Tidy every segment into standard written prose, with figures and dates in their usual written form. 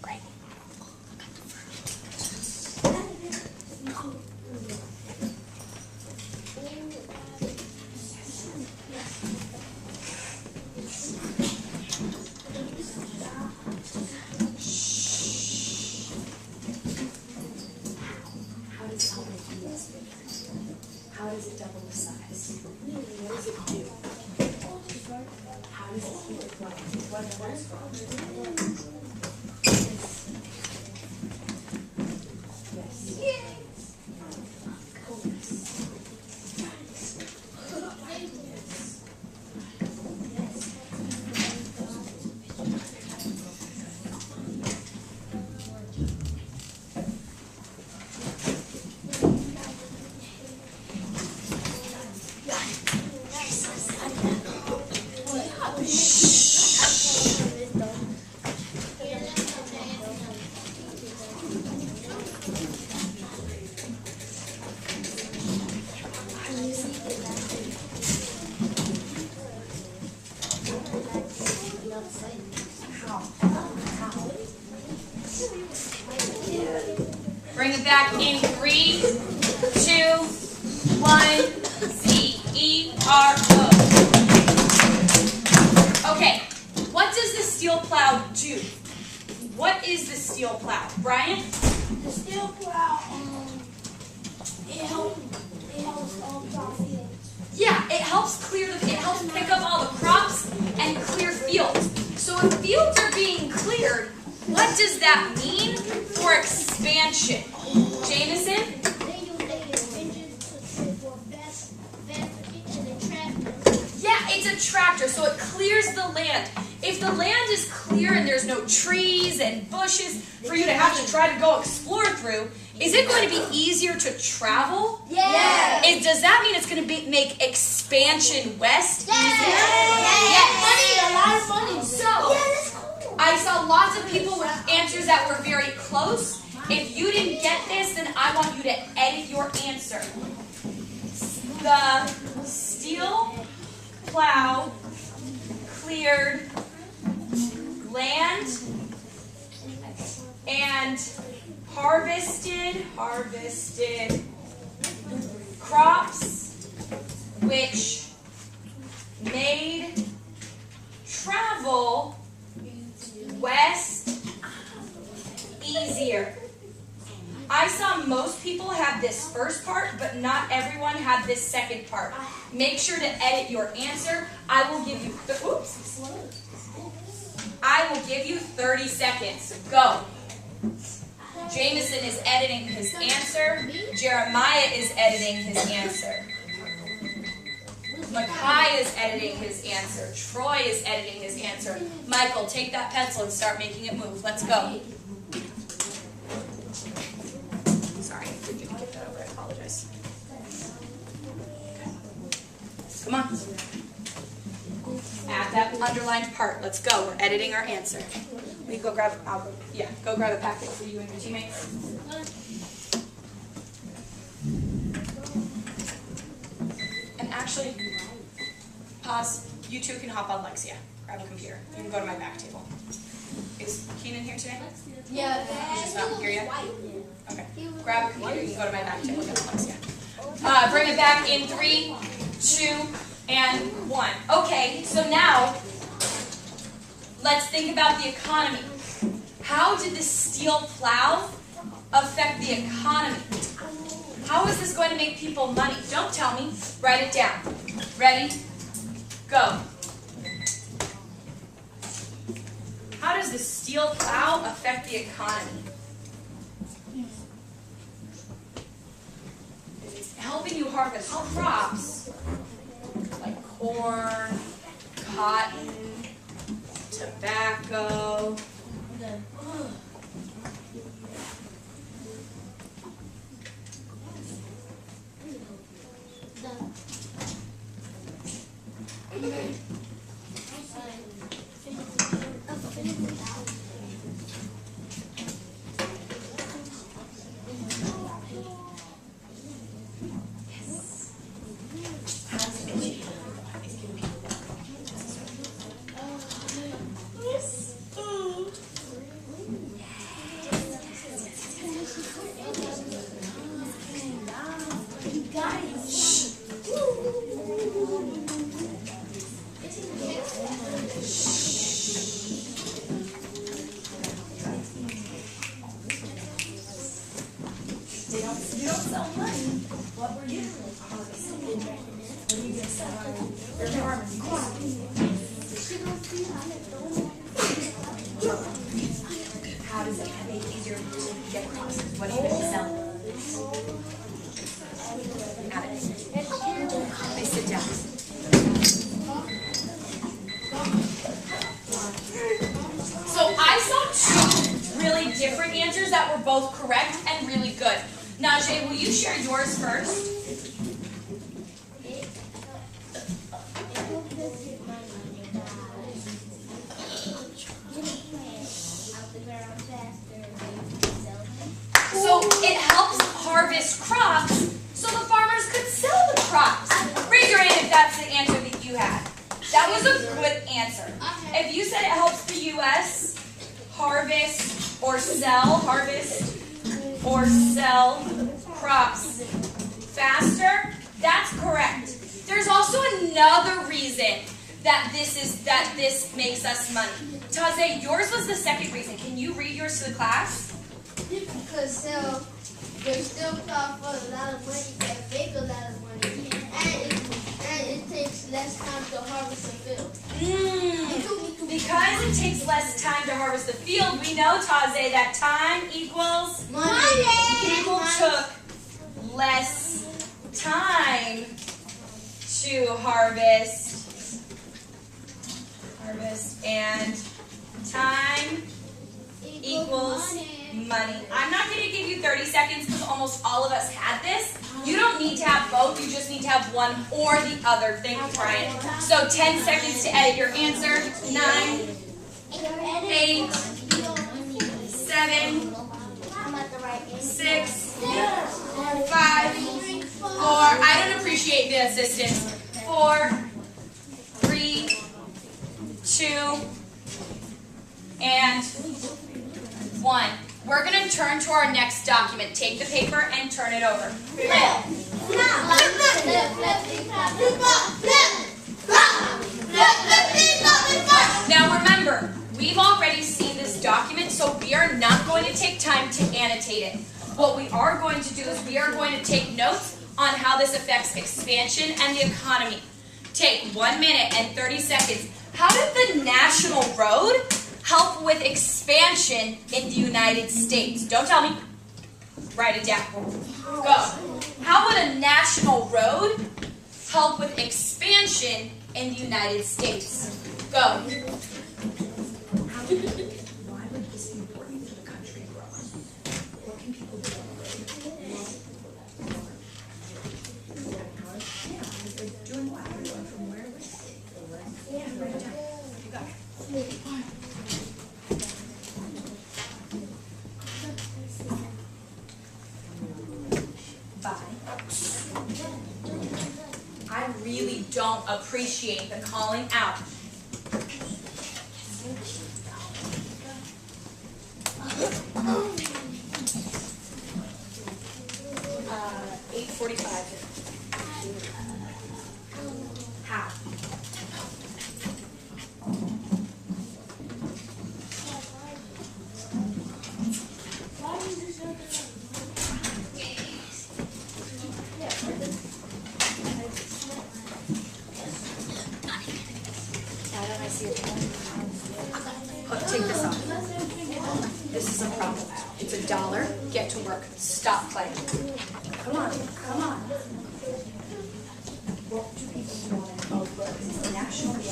Great. How does it double the size? What does it do? How does it keep it going? What is wrong? Yes. Bring it back in 3, 2, 1, Z-E-R-O. Okay, what does the steel plow do? What is the steel plow? Brian? The steel plow, it helps plow fields. Yeah, it helps pick up all the crops and clear fields. So if fields are being cleared, what does that mean for expansion? Jameson? They use engines for faster and tractors. Yeah, it's a tractor, so it clears the land. If the land is clear and there's no trees and bushes for you to have to try to go explore through, is it going to be easier to travel? Yes. Does that mean it's going to make expansion west easier? Yes. Yes. A lot of money. So, I saw lots of people with answers that were very close. If you didn't get this, then I want you to edit your answer. The steel plow cleared land and harvested crops, which made travel west easier. I saw most people have this first part, but not everyone had this second part. Make sure to edit your answer. I will give you, I will give you 30 seconds. Go. Jameson is editing his answer. Jeremiah is editing his answer. Makai is editing his answer. Troy is editing his answer. Michael, take that pencil and start making it move. Let's go. Sorry, we didn't get that over. I apologize. Come on. Add that underlined part. Let's go. We're editing our answer. We go grab. Go grab a packet for you and your teammates. And actually, pause. You two can hop on Lexia. Grab a computer. You can go to my back table. Is Keenan here today? Yeah. He's not here yet? Okay. Grab a computer. You can go to my back table and get Lexia. Bring it back in 3, 2, and 1. Okay, so now let's think about the economy. How did the steel plow affect the economy? How is this going to make people money? Don't tell me. Write it down. Ready? Go. How does the steel plow affect the economy? It's helping you harvest crops like corn, cotton, tobacco. sell money. What were you harvesting? What are you going to sell? Your farmers. How does it make it easier to get across? What are you going to sell? Got it. They sit down. So I saw two really different answers that were both correct and really good. Najee, will you share yours first? So it helps harvest crops so the farmers could sell the crops. Raise your hand if that's the answer that you had. That was a good answer. If you said it helps the U.S. harvest or sell crops faster, that's correct. There's also another reason that this makes us money. Taze, yours was the second reason. Can you read yours to the class? Because they still crop for a lot of money, they make a lot of money, and it takes less time to harvest the field. Because it takes less time to harvest the field, we know, Taze, that time equals Money. People took less time to harvest, and time equals money. I'm not going to give you 30 seconds because almost all of us had this. You don't need to have both. You just need to have one or the other. Thank you, Brian. So 10 seconds to edit your answer. 9, 8, 7, 6, 5, 4. I don't appreciate the assistance. 4, 3, 2, and 1. We're going to turn to our next document. Take the paper and turn it over. Now remember, we've already seen this document, so we are not going to take time to annotate it. What we are going to do is we are going to take notes on how this affects expansion and the economy. Take 1 minute and 30 seconds. How did the national road help with expansion in the United States? Don't tell me. Write it down. Go. How would a national road help with expansion in the United States? Go. Why would this be important for the country growing? What can people do on the road? Yeah, they're doing what? They're going from where? Yeah, write it down. You got it. I really don't appreciate the calling out. Uh, 8:45. How? Take this off. This is a problem. It's $1. Get to work. Stop playing. Come on. Come on. What do people want to know? It's the national road.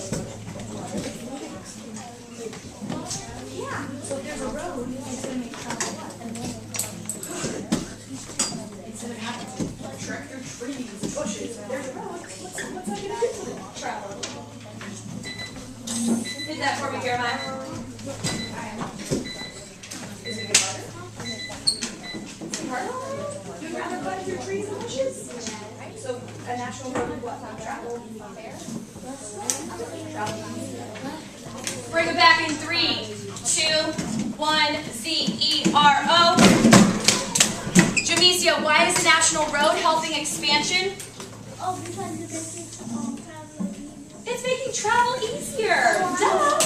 Yeah, so if there's a road, it's going to make travel a lot. Instead of having to trek through trees and bushes, there's a road. What's that going to do to the travel? Did that for me, Jeremiah. Is it harder? Is it harder? You'd rather cut through trees and bushes? So a national road would what? Not travel? Bring it back in 3, 2, 1. Z-E-R-O. Jamesia, why is the national road helping expansion? Oh, because It's making travel easier. Duh.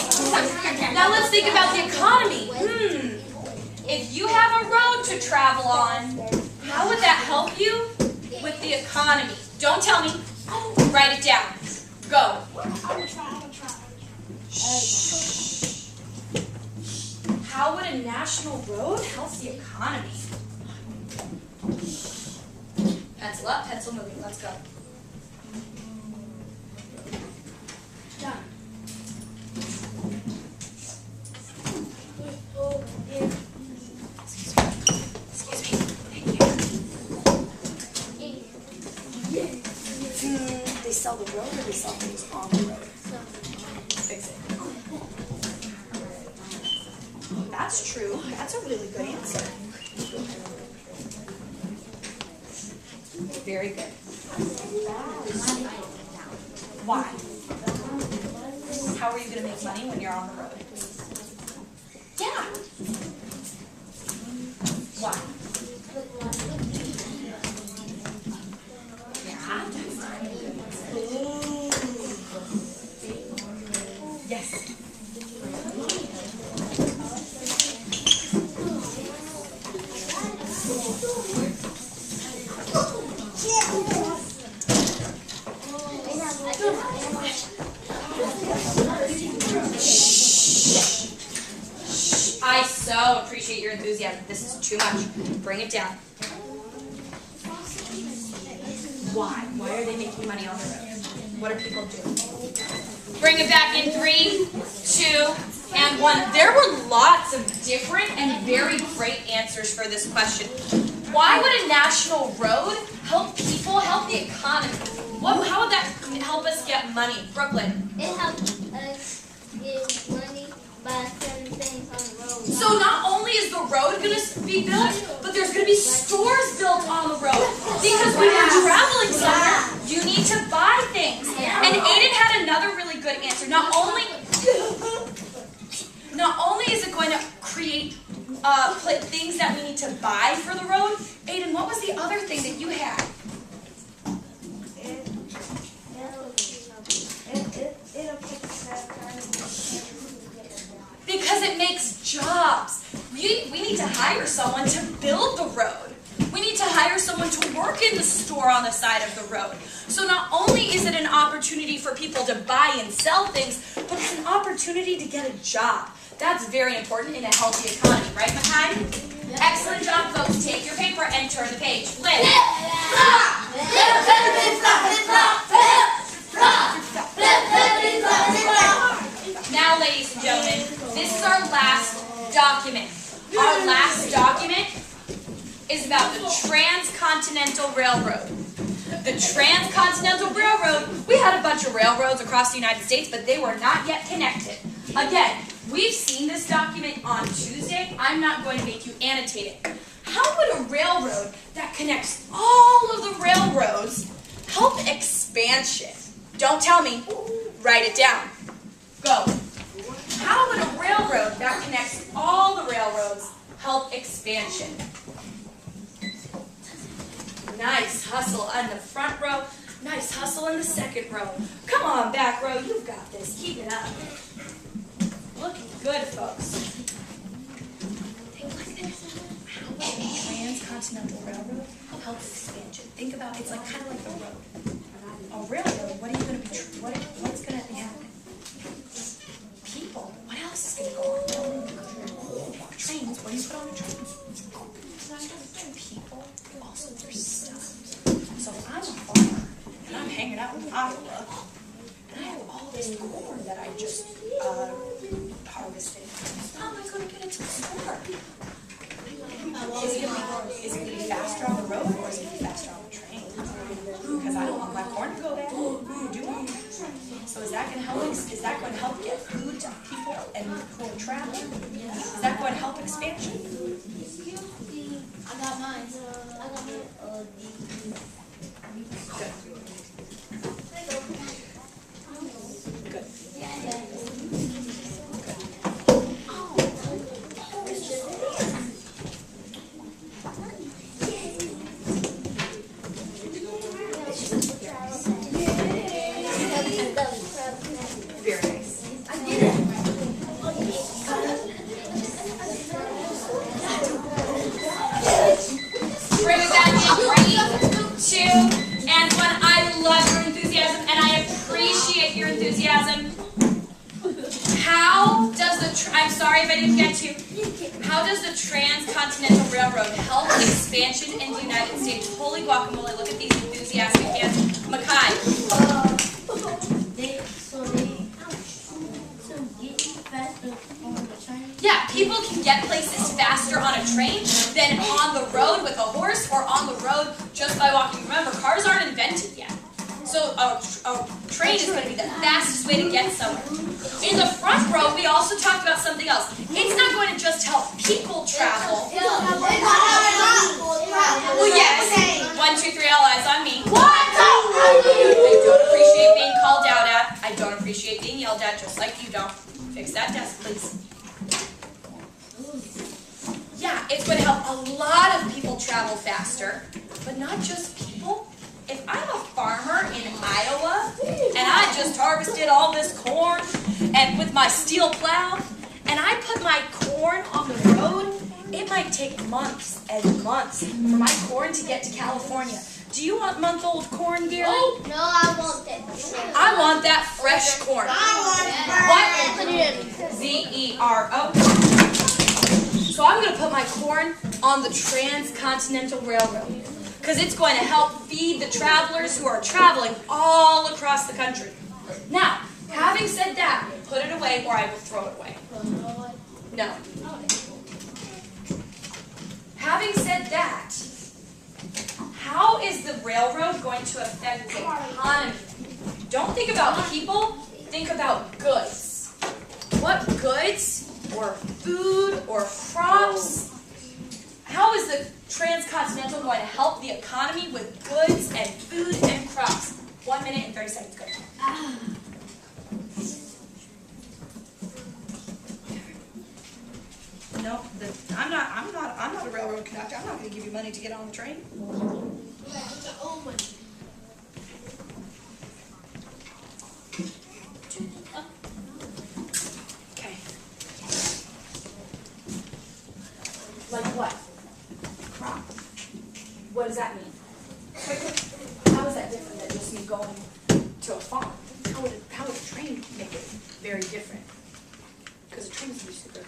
Now let's think about the economy. If you have a road to travel on, how would that help you with the economy. Don't tell me. Write it down. Go. How would a national road help the economy? Pencil up, pencil moving. Let's go. Done. Excuse me. Thank you. They sell the road or they sell things on the road? Fix it. That's true. That's a really good answer. Very good. Why? How are you going to make money when you're on the road? Yeah. Why? Yeah. Yes. I so appreciate your enthusiasm. This is too much. Bring it down. Why? Why are they making money on the road? What are people doing? Bring it back in 3, 2, and 1. There were lots of different and very great answers for this question. Why would a national road help people, help the economy? How would that help us get money? Brooklyn. It helps us get money by selling things on the road. So not only is the road going to be built, but there's going to be stores built on the road. Because when you're traveling somewhere, you need to buy things. And Aiden had another really good answer. Not only is it going to create things that we need to buy for the road, Aiden, what was the other thing that you had? Because it makes jobs. We need to hire someone to build the road. We need to hire someone to work in the store on the side of the road. So not only is it an opportunity for people to buy and sell things, but it's an opportunity to get a job. That's very important in a healthy economy, right, Makai? Yep. Excellent job, folks. Take your paper and turn the page. Liz. Now, ladies and gentlemen, this is our last document. Our last document is about the Transcontinental Railroad. The Transcontinental Railroad, we had a bunch of railroads across the United States, but they were not yet connected. Again, we've seen this document on Tuesday. I'm not going to make you annotate it. How would a railroad that connects all of the railroads help expansion? Don't tell me. Write it down. Go. How would a railroad that connects all the railroads help expansion? Nice hustle on the front row. Nice hustle in the second row. Come on, back row. You've got this. Keep it up. Looking good, folks. Think like this. How would the Transcontinental Railroad help expansion? Think about it's like kind of like a road. A railroad. What are you going to be? What's going to be happening? People. What else is going to go on? Trains. What do you put on the trains? People. Also, there's stuff. So if I'm a farmer and I'm hanging out in Iowa and I have all this corn that I just harvested, how am I going to get it to the store? Is it going to be faster on the road or is it going to be faster on the train? Because I don't want my corn to go bad. Do I? So is that going to help? Is that going to help get food to people and who are traveling? Is that going to help expansion? I got mine. Good. Good. Very nice. I did it. Bring it back in. I'm sorry if I didn't get to. How does the Transcontinental Railroad help expansion in the United States? Holy guacamole, look at these enthusiastic hands. Makai. Yeah, people can get places faster on a train than on the road with a horse or on the road just by walking. Remember, cars aren't invented yet. So a train is going to be the fastest way to get somewhere. In the front row, we also talked about something else. It's not going to just help people travel. Well, yes. 1, 2, 3, all eyes on me. I don't appreciate being called out at. I don't appreciate being yelled at, just like you don't. Fix that desk, please. Yeah, it's going to help a lot of people travel faster, but not just people. If I'm a farmer in Iowa, and I just harvested all this corn and with my steel plow, and I put my corn on the road, it might take months and months for my corn to get to California. Do you want month-old corn, Gary? No, I want that. I want that fresh corn. What? Z-E-R-O. So I'm going to put my corn on the Transcontinental Railroad because it's going to help feed the travelers who are traveling all across the country. Now, having said that, put it away or I will throw it away. No. Having said that, how is the railroad going to affect the economy? Don't think about people, think about goods. What goods or food or crops? How is the Transcontinental going to help the economy with goods and food and crops? 1 minute and 30 seconds, go. No, I'm not a railroad conductor. I'm not going to give you money to get on the train. Okay. Like what? Crop. What does that mean? How is that different than just me going to a farm? How would a train make it very different? Because a train is pretty super.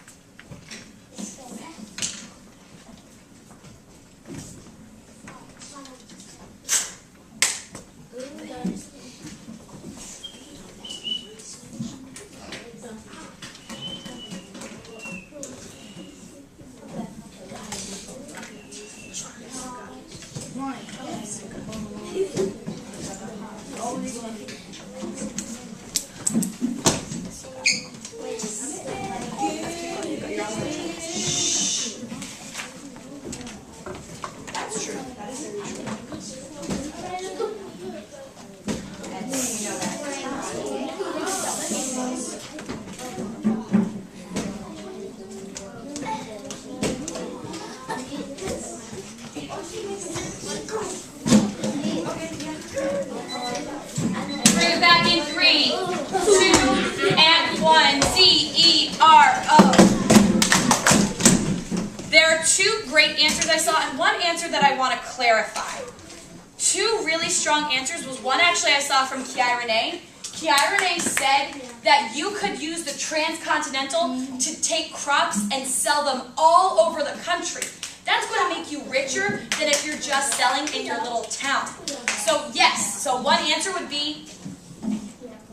Answers was one actually I saw from Renee. Renee said that you could use the Transcontinental to take crops and sell them all over the country. That's going to make you richer than if you're just selling in your little town. So yes, so one answer would be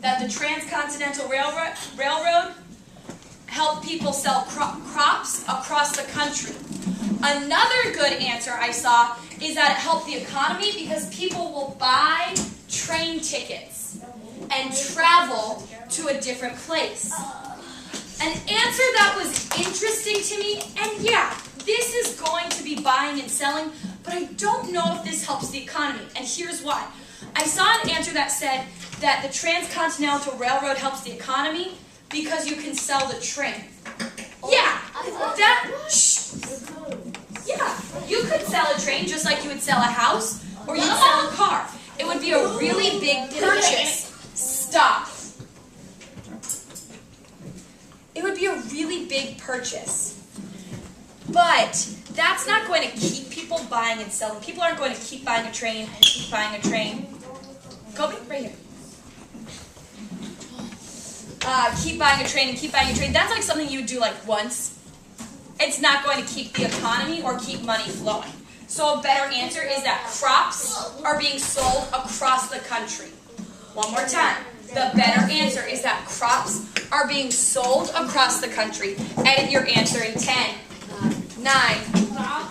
that the Transcontinental Railroad helped people sell crops across the country. Another good answer I saw is that it helped the economy because people will buy train tickets and travel to a different place. An answer that was interesting to me, and yeah, this is going to be buying and selling, but I don't know if this helps the economy, and here's why. I saw an answer that said that the Transcontinental Railroad helps the economy because you can sell the train. Yeah, yeah, you could sell a train just like you would sell a house or you'd sell a car. It would be a really big purchase. Stop. It would be a really big purchase. But that's not going to keep people buying and selling. People aren't going to keep buying a train and keep buying a train. Kobe, right here. keep buying a train and keep buying a train. That's like something you would do like once. It's not going to keep the economy or keep money flowing. So a better answer is that crops are being sold across the country. One more time. The better answer is that crops are being sold across the country. Edit your answer in 10, 9,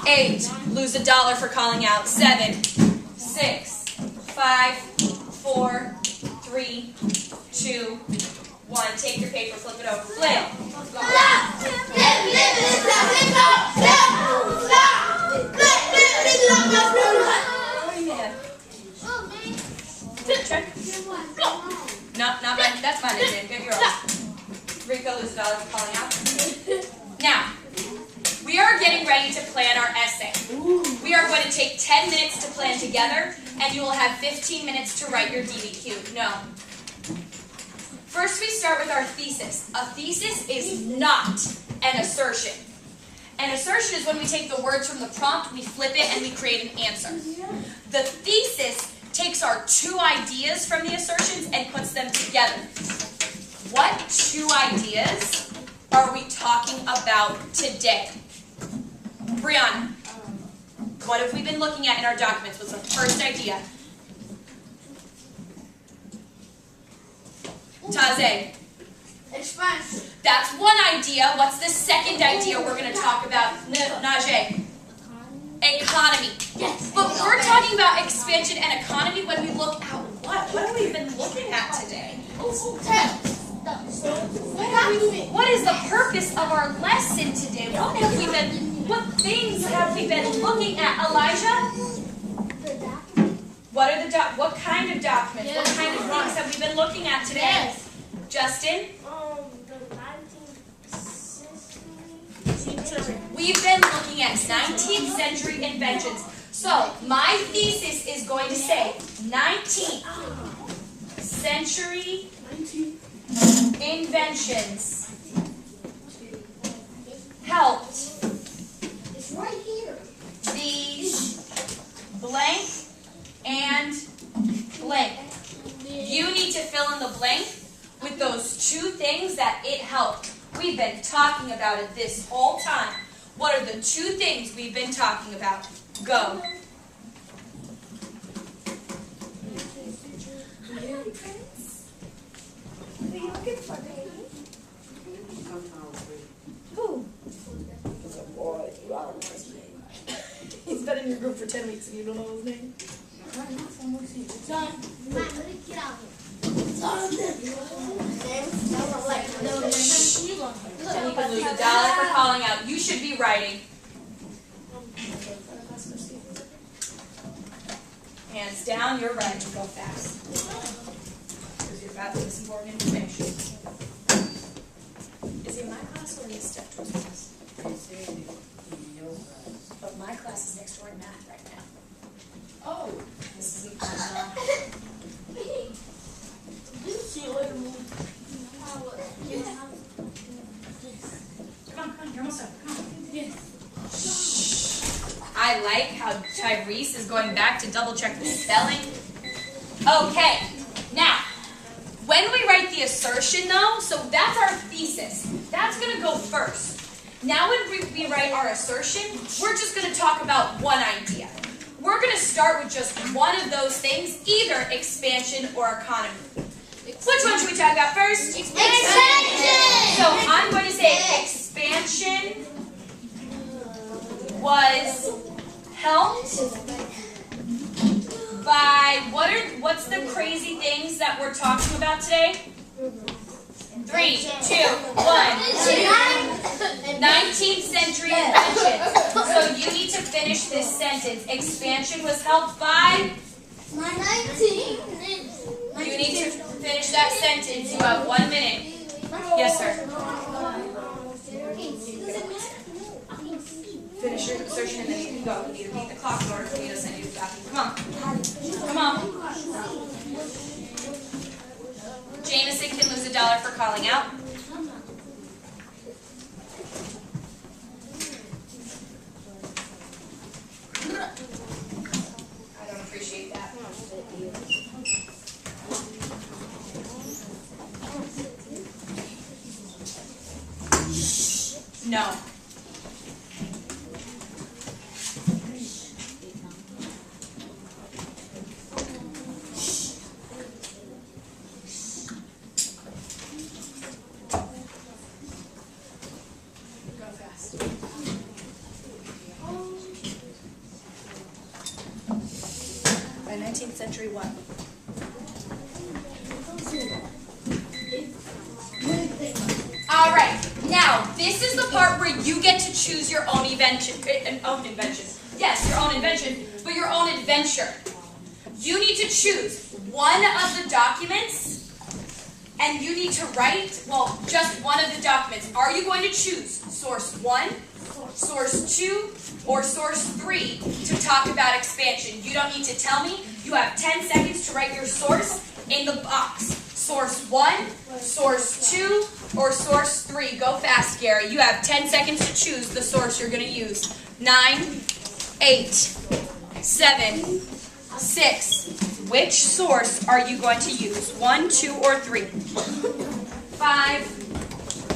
8. Lose $1 for calling out. 7, 6, 5, 4, 3, 2, 1. Take your paper, flip it over. Flip. Check. No, not mine. That's mine. Get yours. Rico, lose $1 for calling out. Now, we are getting ready to plan our essay. We are going to take 10 minutes to plan together, and you will have 15 minutes to write your DBQ. No. First, we start with our thesis. A thesis is not an assertion. An assertion is when we take the words from the prompt, we flip it, and we create an answer. The thesis takes our two ideas from the assertions and puts them together. What two ideas are we talking about today? Brianna, what have we been looking at in our documents? What's the first idea? Taze. Expansion. That's one idea. What's the second idea we're going to talk about? Najee. Economy. Yes. But we're talking about expansion and economy when we look at what? What have we been looking at today? What is the purpose of our lesson today? What things have we been looking at? Elijah? What kind of documents? What kind of things have we been looking at today? Yes. Justin? The 19th century. We've been looking at 19th century inventions. So, my thesis is going to say 19th century inventions helped It's right here. these blank and blank. You need to fill in the blank with those two things that it helped. We've been talking about it this whole time. What are the two things we've been talking about? Go. Who? He's been in your group for 10 weeks and you don't know his name? John. Get out here. You can lose $1 for calling out. You should be writing. Hands down, you're right. Go fast. Because you're about to get some important information. Is he in my class or in his step towards class? But my class is next door in math right now. Oh, this isn't fun. Come on, you're almost done. Come on. Yes. I like how Tyrese is going back to double check the spelling. Okay, now, when we write the assertion though, so that's our thesis. That's going to go first. Now when we write our assertion, we're just going to talk about one idea. We're going to start with just one of those things, either expansion or economy. Which one should we talk about first? Expansion! So I'm going to say expansion was helped by, what's the crazy things that we're talking about today? 3, 2, 1. 19th century inventions. So you need to finish this sentence. Expansion was helped by? You need to finish that sentence. You have 1 minute. Yes, sir. Finish your assertion and then you can go. You need to beat the clock in order for me to send you to the bathroom. Come on. Come on. Jameson can lose $1 for calling out. I don't appreciate that. 19th century what? All right, now this is the part where you get to choose your own invention. Yes, your own invention, but your own adventure. You need to choose one of the documents, and you need to write, well, just one of the documents. Are you going to choose source 1, source 2, or source 3 to talk about expansion? You don't need to tell me. You have 10 seconds to write your source in the box. Source 1, source 2, or source 3. Go fast, Gary. You have 10 seconds to choose the source you're going to use. 9, 8, 7, 6. Which source are you going to use? 1, 2, or 3? 5,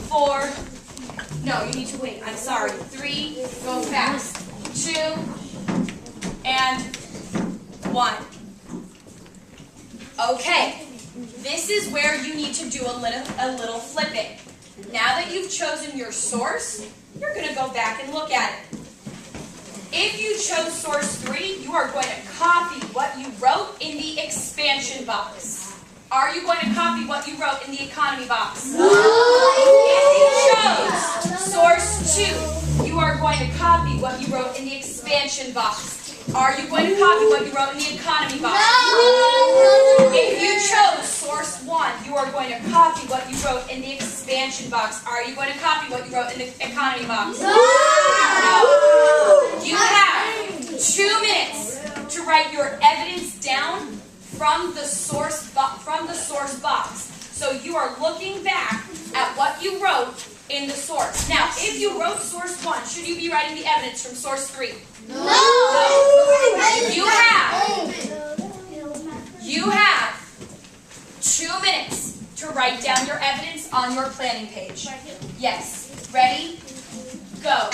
4. No, you need to wait. I'm sorry. 3. Go fast. 2, and 1. Okay. This is where you need to do a little flipping. Now that you've chosen your source, you're going to go back and look at it. If you chose source 3, you are going to copy what you wrote in the expansion box. Are you going to copy what you wrote in the economy box? No. If you chose source 2, you are going to copy what you wrote in the expansion box. Are you going to copy what you wrote in the economy box? No. If you chose source 1, you are going to copy what you wrote in the expansion box. Are you going to copy what you wrote in the economy box? No. You have 2 minutes to write your evidence down from the source box. So you are looking back at what you wrote in the source. Now, if you wrote source 1, should you be writing the evidence from source 3? No. You have 2 minutes to write down your evidence on your planning page. Yes. Ready? Go.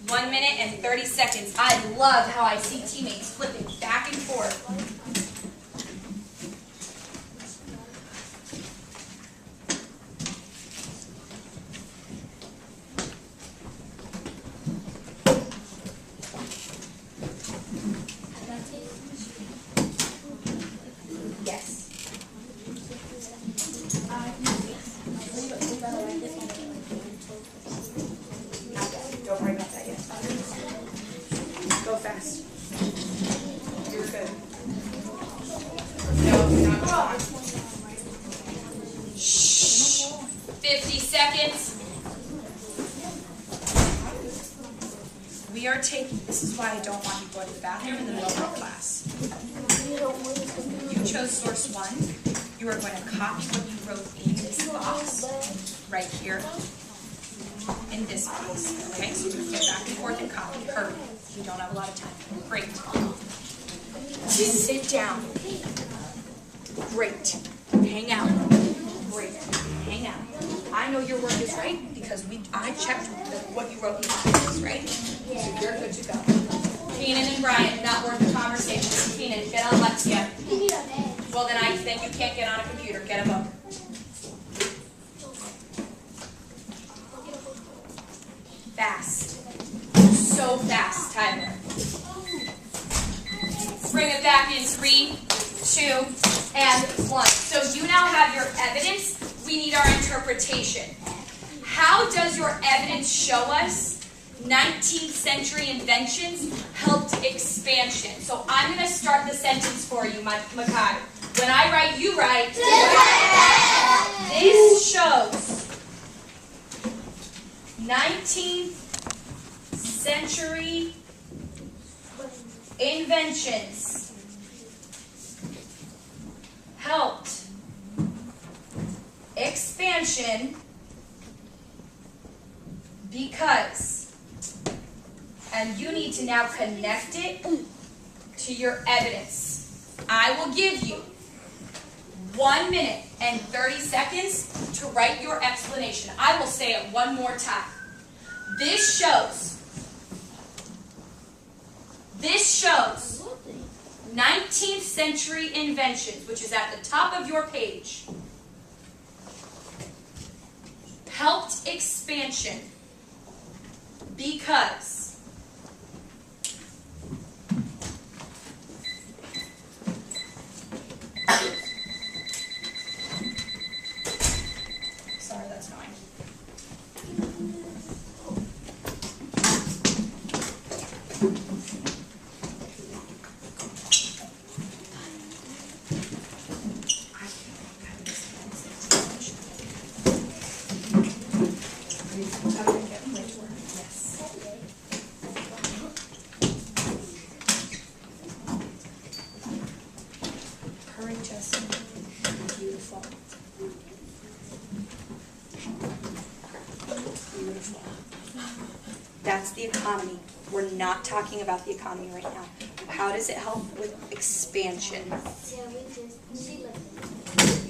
One minute and 30 seconds. I love how I see teammates flipping back and forth. Yes. Don't worry about that yet. Go fast. You're good. No, not on. Shh. 50 seconds. We are taking, this is why I don't want you to go to the bathroom in the middle of class. You chose source 1. You are going to copy what you wrote in this box right here. In this box, okay? So you're going to go back and forth and copy. Hurry. We don't have a lot of time. Great. Sit down. Great. Hang out. Great. Hang out. I know your work is right because I checked what you wrote in the box, right? So you're good to go. Keenan and Brian, not worth the conversation. Keenan, get on Lexia. Well, then you can't get on a computer. Get a book. Fast. So fast, Tyler. Bring it back in 3, 2, and 1. So you now have your evidence. We need our interpretation. How does your evidence show us 19th century inventions helped expansion? So I'm going to start the sentence for you, Makai. When I write, you write. This shows 19th century inventions helped expansion because, and you need to now connect it to your evidence. I will give you 1 minute and 30 seconds to write your explanation. I will say it one more time. This shows 19th century inventions, which is at the top of your page, helped expansion because sorry, that's annoying. Hurry, Justin. Beautiful. Beautiful. That's the economy. We're not talking about the economy right now. How does it help with expansion?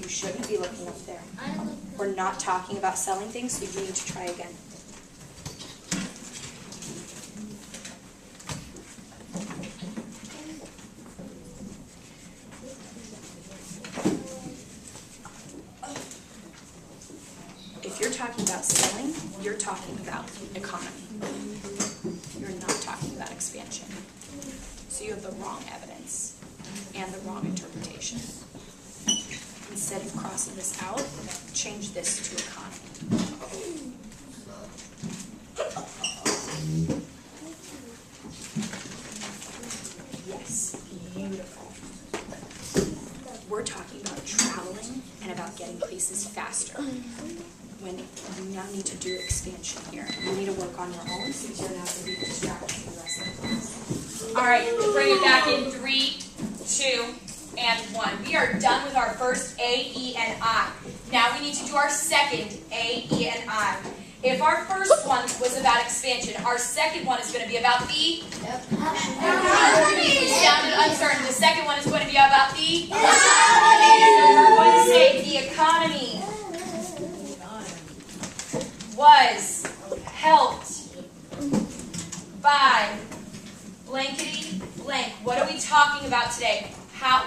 You shouldn't be looking up there. We're not talking about selling things, so you need to try again. If you're talking about selling, you're talking about economy. You're not talking about expansion. So you have the wrong evidence and the wrong interpretation. Instead of crossing this out, change this to economy. Yes, beautiful. We're talking about traveling and about getting places faster. When you now need to do expansion here. You need to work on your own since you're not going to be distracted from the rest of the class. All right, bring it back in 3, 2, and 1. We are done with our first A, E, and I. Now we need to do our second A, E, and I. If our first one was about expansion, our second one is going to be about the economy. It sounded uncertain. The second one is going to be about the economy. So we're going to say the economy was helped by blankety blank. What are we talking about today?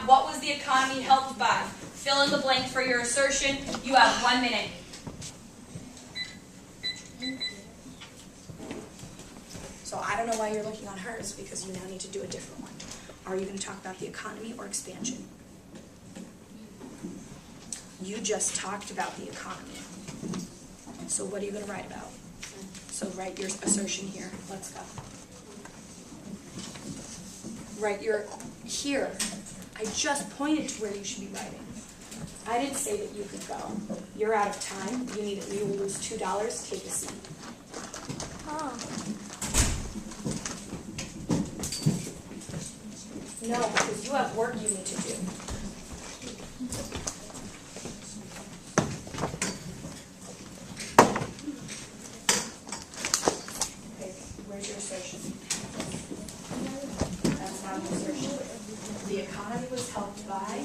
What was the economy helped by? Fill in the blank for your assertion. You have 1 minute. So I don't know why you're looking on hers, because you now need to do a different one. Are you going to talk about the economy or expansion? You just talked about the economy. So what are you going to write about? So write your assertion here. Let's go. Write your here. I just pointed to where you should be writing. I didn't say that you could go. You're out of time. You will lose $2. Take a seat. No, because you have work you need to do. Where's your assertion? That's not an assertion. The economy was helped by.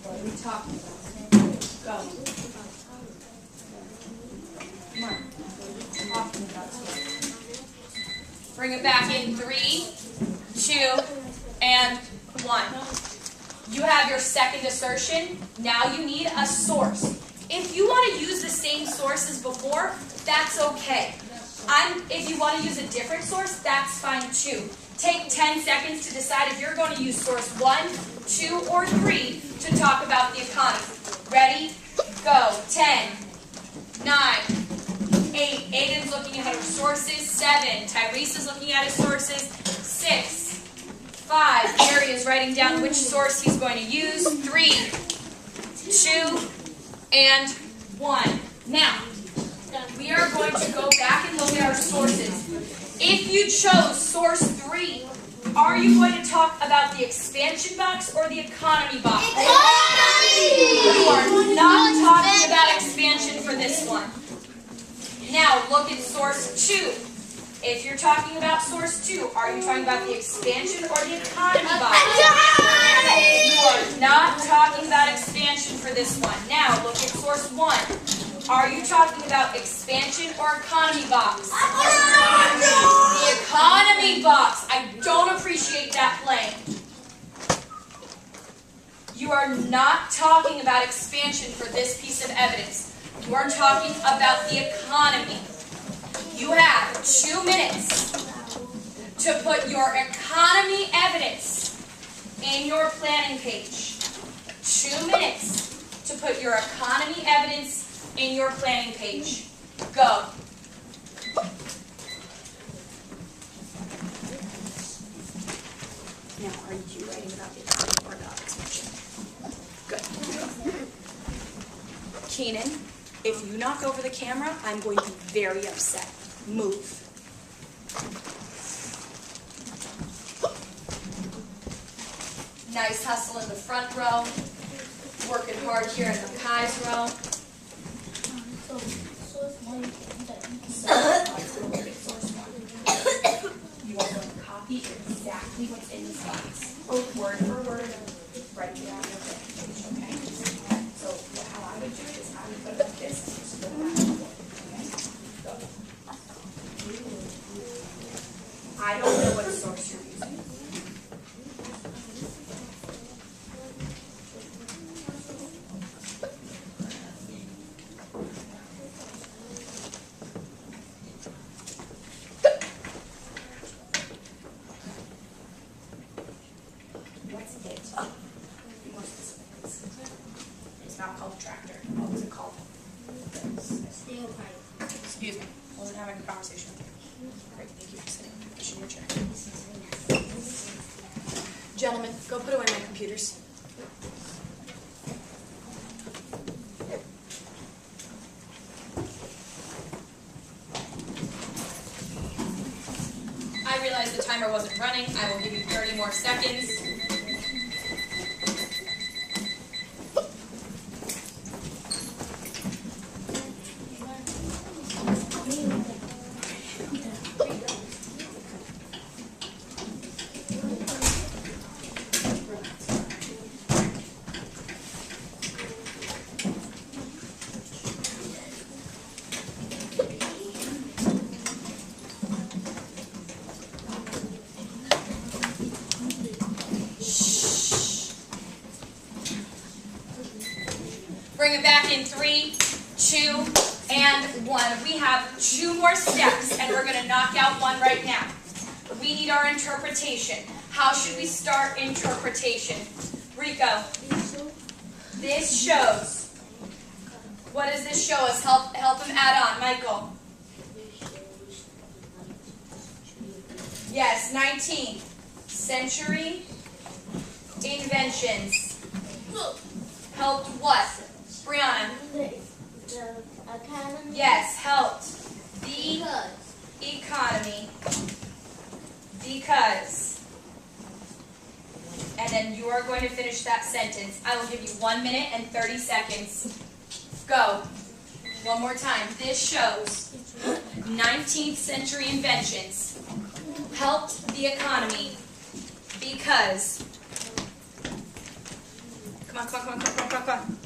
What are we talking about? Go. Come on. What are we talking about today? Bring it back in 3, 2, and 1. You have your second assertion. Now you need a source. If you want to use the same source as before, that's okay. If you want to use a different source, that's fine too. Take 10 seconds to decide if you're going to use source 1, 2, or 3 to talk about the economy. Ready? Go. 10, 9, 8. Aiden's looking at her sources. 7. Tyrese is looking at his sources. 6, 5. Gary is writing down which source he's going to use. 3, 2, and 1. Now, we are going to go back and look at our sources. If you chose source 3, are you going to talk about the expansion box or the economy box? Economy! You are not talking about expansion for this one. Now, look at source 2. If you're talking about source 2, are you talking about the expansion or the economy box? You are not talking about expansion for this one. Now, look at source 1. Are you talking about expansion or economy box? The economy box. I don't appreciate that playing. You are not talking about expansion for this piece of evidence. You are talking about the economy. You have 2 minutes to put your economy evidence in your planning page. 2 minutes to put your economy evidence in your planning page. Go. Now, are you writing about the economy or about expansion? Good. Keenan, if you knock over the camera, I'm going to be very upset. Move. Nice hustle in the front row. Working hard here in the Kai's row. You are going to copy exactly what's in this box. Word for word. Write it down your page, okay? So how I would do it is I would put it like this and just go back and forth, okay? Go. I don't know what source you're using. What's it? Be more specific. It's not called tractor. What was it called? Steel pipe. Excuse me. I wasn't having a conversation with you. Great, thank you for sitting. Pushing your chair. Gentlemen, go put away my computers. I realized the timer wasn't running. I will give you 30 more seconds. Bring it back in 3, 2, and 1. We have 2 more steps, and we're going to knock out one right now. We need our interpretation. How should we start interpretation? Rico, this shows. What does this show us? Help him add on. Michael. Yes, 19th century inventions. Helped what? Brianna. The economy. Yes, helped the economy because. And then you are going to finish that sentence. I will give you 1 minute and 30 seconds. Go. One more time. This shows 19th century inventions helped the economy because. Come on, come on, come on, come on, come on, come on.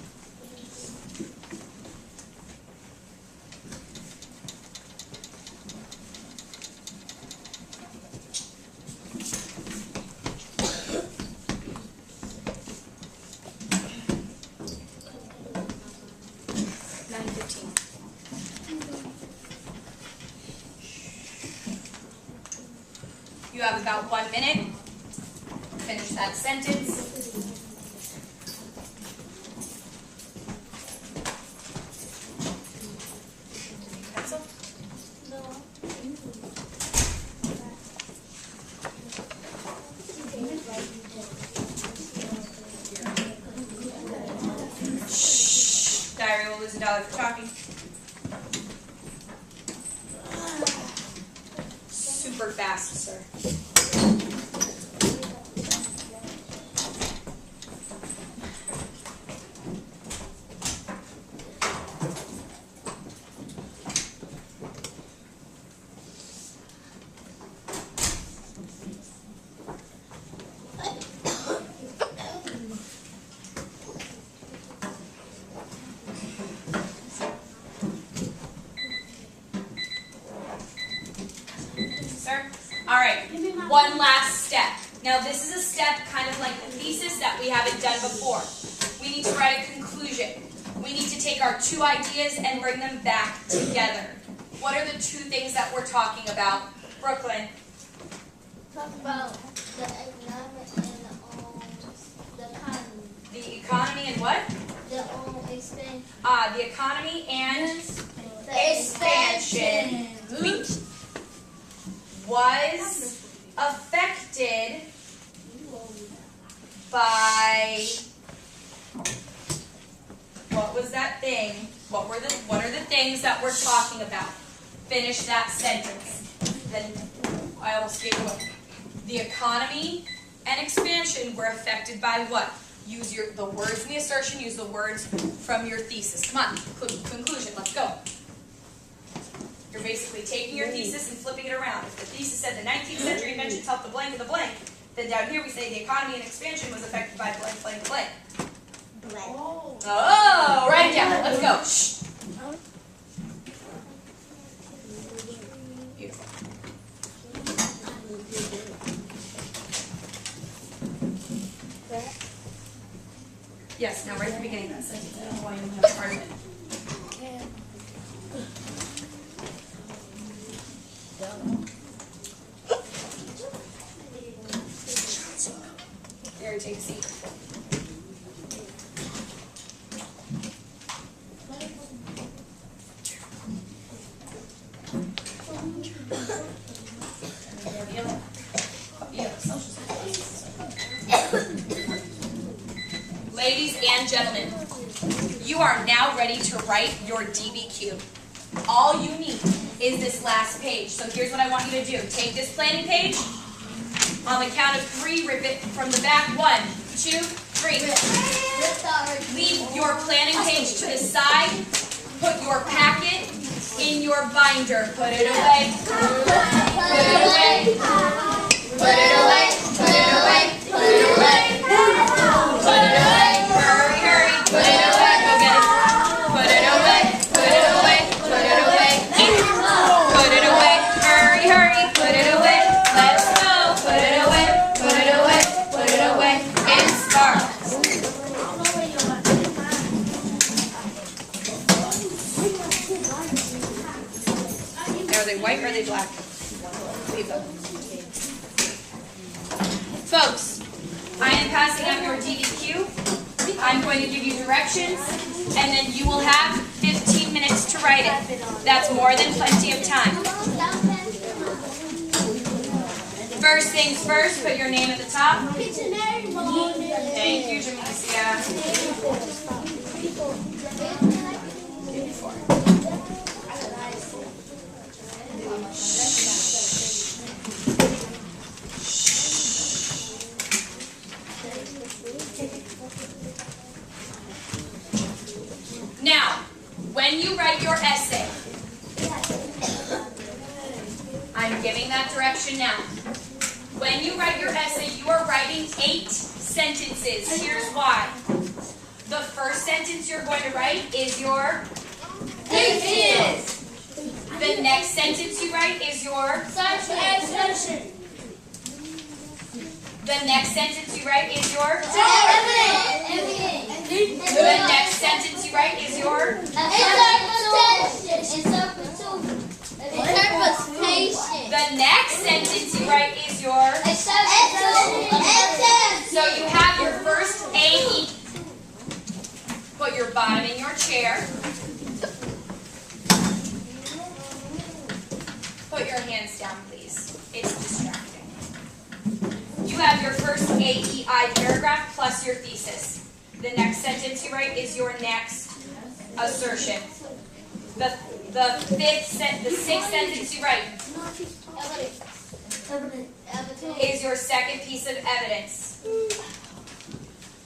You have about 1 minute. Finish that sentence. Pencil? No. Shh. Diary will lose $1 for talking. Super fast, sir. one last step. Now this is a step kind of like the thesis that we haven't done before. We need to write a conclusion. We need to take our two ideas and bring them back together. What are the two things that we're talking about? Brooklyn. Talk about the economic and the economy. The economy and what? The expansion. The economy and The expansion was affected by, what was that thing? What are the things that we're talking about? Finish that sentence. Then I almost gave it away. The economy and expansion were affected by what? Use the words in the assertion, use the words from your thesis. Come on, conclusion, let's go. You're basically taking your thesis and flipping it around. If the thesis said the 19th century inventions helped the blank of the blank, then down here we say the economy and expansion was affected by blank, blank, blank. Oh, write it down. Let's go. Shh. Beautiful. Yes, now right at the beginning of that sentence. I don't know why you don't have part of it. There, take a seat. Ladies and gentlemen, you are now ready to write your DBQ. All you need is this last page. So here's what I want you to do. Take this planning page. On the count of 3, rip it from the back. 1, 2, 3. Leave your planning page to the side. Put your packet in your binder. Put it away. Put it away. Put it away. Put it away. Put it away. Put it away. Hurry, hurry. Put it away. Go get it. Put it away. Put it away. Put it away. Put it away. Hurry, hurry. Put it away. Let's go. Put it away. Put it away. Put it away. And start. Are they white or are they black? Leave them. Folks, I am passing out your DBQ. I'm going to give you directions, and then you will have 15 minutes to write it. That's more than plenty of time. First things first, put your name at the top. Thank you, Jamesia. Now, when you write your essay, I'm giving that direction now. When you write your essay, you are writing 8 sentences. Here's why. The first sentence you're going to write is your thesis. The next sentence you write is your assertion. The next sentence you write is your evidence. The next sentence you write is your interpretation. The next sentence you write is your so you have your first AE. Put your bottom in your chair. Put your hands down, please. It's distracting. You have your first AEI paragraph plus your thesis. The next sentence you write is your next assertion. The sixth sentence you write is your second piece of evidence.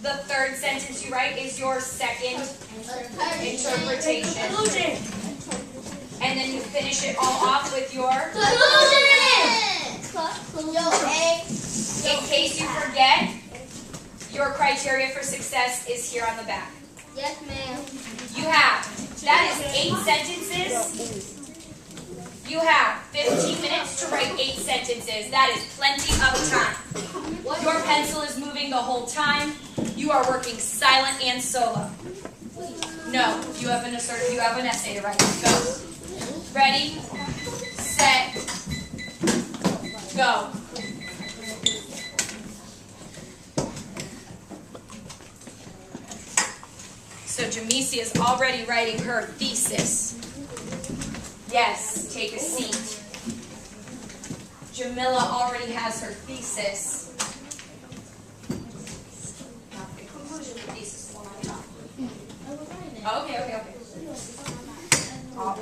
The third sentence you write is your second interpretation. And then you finish it all off with your conclusion. In case you forget, your criteria for success is here on the back. Yes, ma'am. You have, that is 8 sentences. You have 15 minutes to write 8 sentences. That is plenty of time. Your pencil is moving the whole time. You are working silent and solo. No, you have an essay to write. Go. Ready, set, go. So Jamisi is already writing her thesis. Yes, take a seat. Jamila already has her thesis. Not the conclusion, the thesis is the one on top. Okay.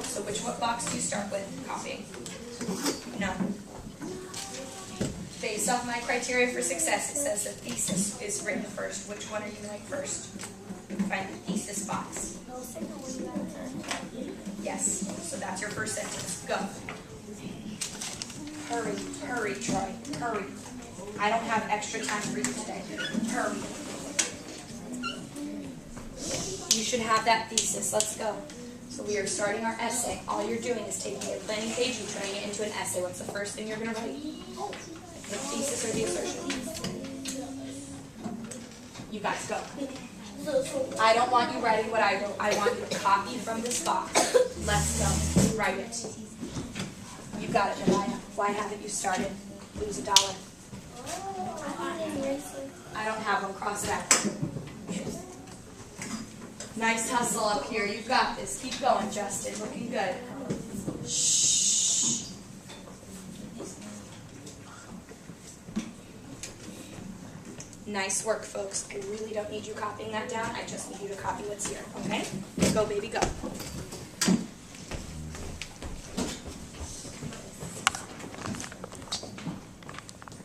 So what box do you start with copying? No. Based off my criteria for success, it says the thesis is written first. Which one are you going to write first? Find the thesis box. Yes, so that's your first sentence. Go. Hurry, Troy. Hurry. I don't have extra time for you today. Hurry. You should have that thesis. Let's go. So we are starting our essay. All you're doing is taking a planning page and turning it into an essay. What's the first thing you're going to write? The thesis or the assertion? You guys go. I don't want you writing what I wrote. I want you to copy from this box. Let's go. Write it. You got it, Mariah. Why haven't you started? Lose $1. I don't have one. Cross it out. Nice hustle up here. You've got this. Keep going, Justin. Looking good. Shh. Nice work, folks. I really don't need you copying that down. I just need you to copy what's here. Okay? Go, baby, go.